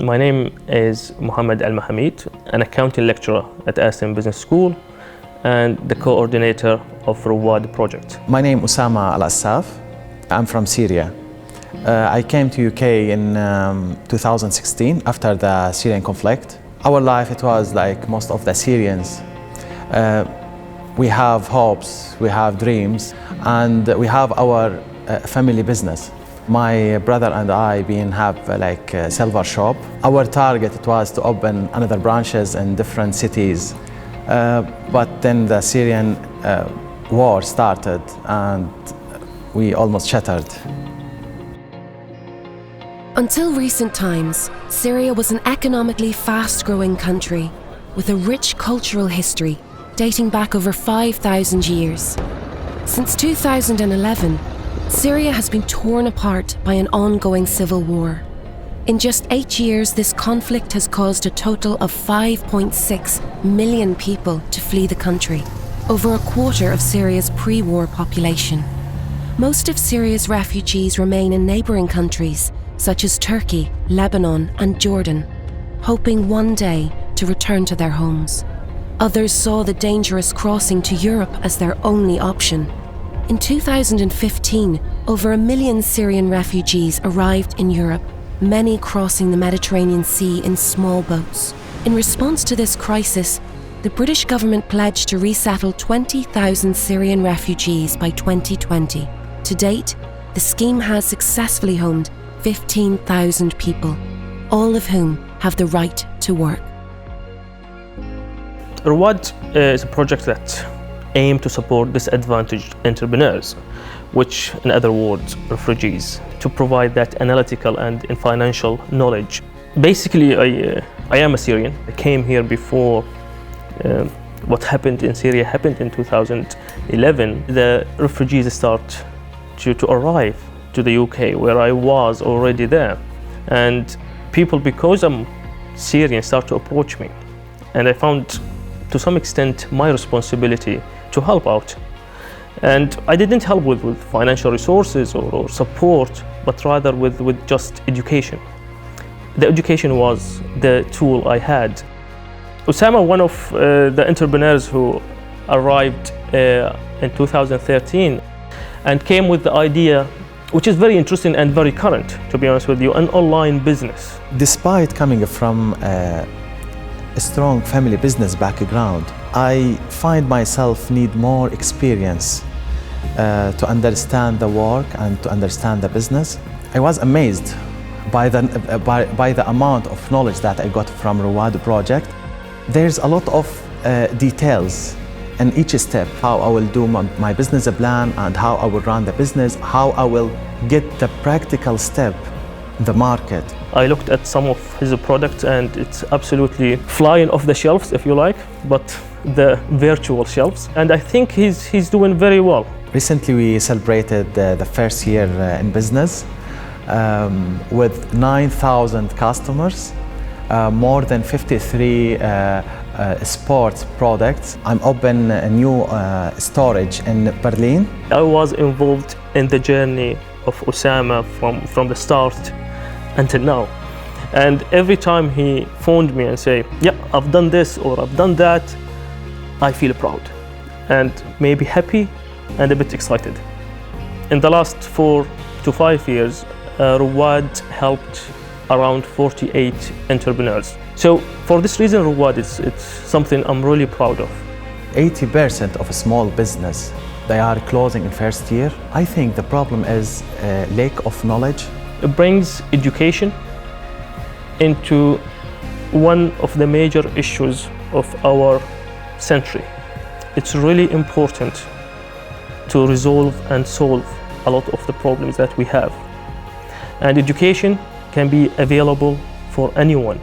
My name is Muhammad Al Mahameed, an accounting lecturer at Aston Business School and the coordinator of Rwad project. My name is Osama Al-Assaf. I'm from Syria. I came to UK in 2016 after the Syrian conflict. Our life, it was like most of the Syrians. We have hopes, we have dreams, and we have our family business. My brother and I have like a silver shop. Our target, it was to open another branches in different cities. But then the Syrian war started and we almost shattered. Until recent times, Syria was an economically fast-growing country with a rich cultural history dating back over 5,000 years. Since 2011, Syria has been torn apart by an ongoing civil war. In just 8 years, this conflict has caused a total of 5.6 million people to flee the country, over a quarter of Syria's pre-war population. Most of Syria's refugees remain in neighbouring countries such as Turkey, Lebanon and Jordan, hoping one day to return to their homes. Others saw the dangerous crossing to Europe as their only option. In 2015, over 1 million Syrian refugees arrived in Europe, many crossing the Mediterranean Sea in small boats. In response to this crisis, the British government pledged to resettle 20,000 Syrian refugees by 2020. To date, the scheme has successfully homed 15,000 people, all of whom have the right to work. Rwad is a project that aims to support disadvantaged entrepreneurs, which in other words, refugees, to provide that analytical and financial knowledge. Basically, I am a Syrian. I came here before what happened in Syria happened in 2011. The refugees start to arrive to the UK, where I was already there. And people, because I'm Syrian, start to approach me. And I found, to some extent, my responsibility to help out. And I didn't help with financial resources or support, but rather with just education. The education was the tool I had. Osama, one of the entrepreneurs who arrived in 2013 and came with the idea, which is very interesting and very current, to be honest with you, an online business. Despite coming from a strong family business background, I find myself need more experience to understand the work and to understand the business. I was amazed by the amount of knowledge that I got from Rwad project. There's a lot of details in each step, how I will do my business plan and how I will run the business, how I will get the practical step in the market. I looked at some of his products and it's absolutely flying off the shelves, if you like, but the virtual shelves. And I think he's doing very well. Recently we celebrated the first year in business with 9,000 customers, more than 53 sports products. I'm open a new storage in Berlin. I was involved in the journey of Osama from the start until now. And every time he phoned me and say, yeah, I've done this or I've done that, I feel proud and maybe happy and a bit excited. In the last 4 to 5 years, Rwad helped around 48 entrepreneurs. So for this reason, Rwad, it's something I'm really proud of. 80% of a small business, they are closing in first year. I think the problem is lack of knowledge. It brings education into one of the major issues of our century. It's really important to resolve and solve a lot of the problems that we have. And education can be available for anyone.